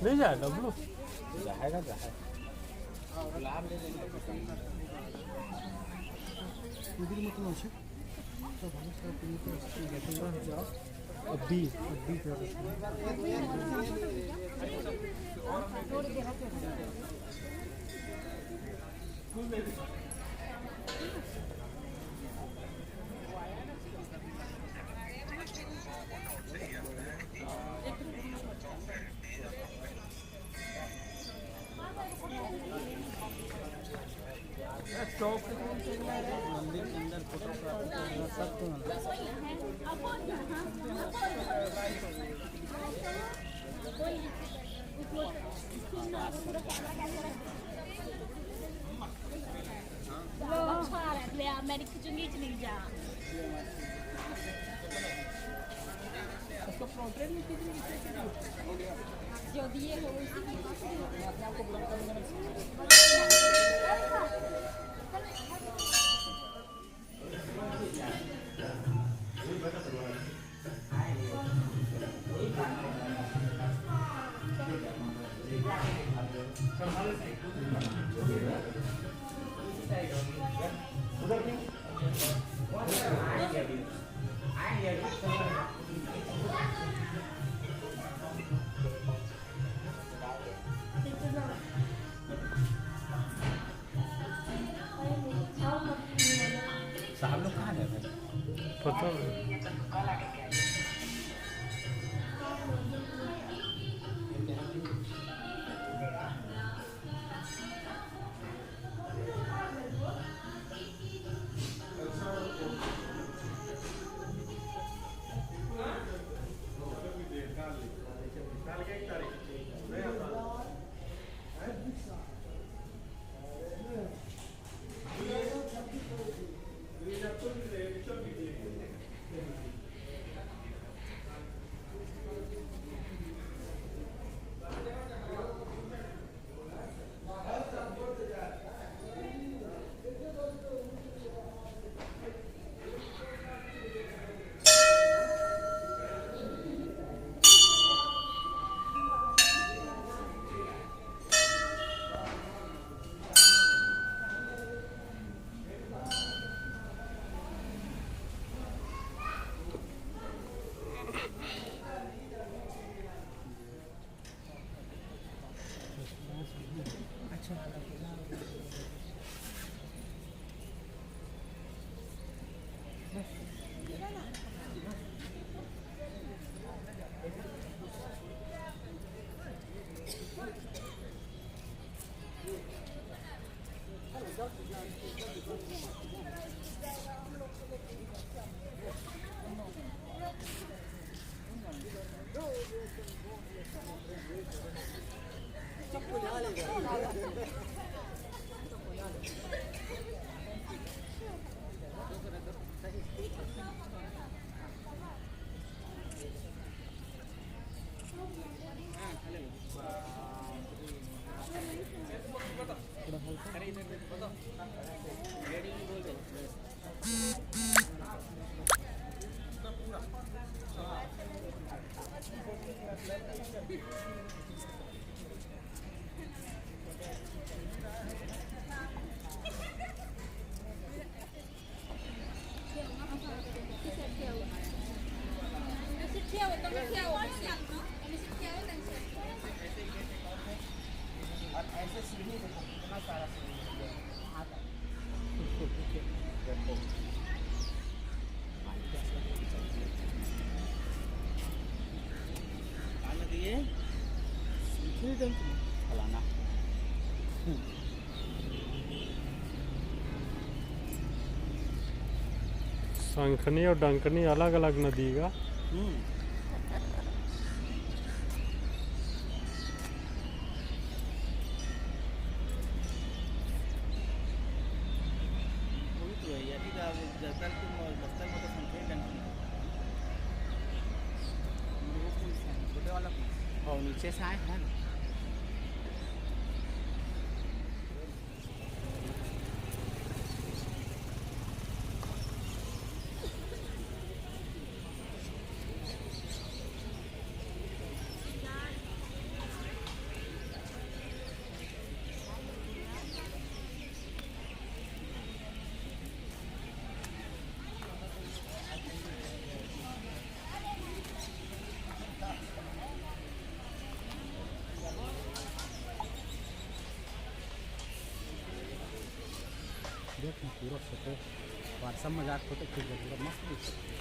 नहीं जाए डब्लू जाएगा जाए लाभ ले लेंगे अभी मंदिर के अंदर फोटोग्राफी सब तो मेरी खिचड़ी नहीं जा उसको प्रोग्राम में कितनी जो दिए हो उसी की अपने आप को ब्लॉक करेंगे साहब लोग कहाँ गए पता नहीं ऐसे सीढ़ी देखो कितना सारा सीढ़ी आता दिए फलाना शंखनी और डंकनी अलग अलग नदी का और नीचे से आए हैं देख्नु पूरा फोटो व्हाट्सएप में जाकर फोटो खींच पूरा मस्त दिख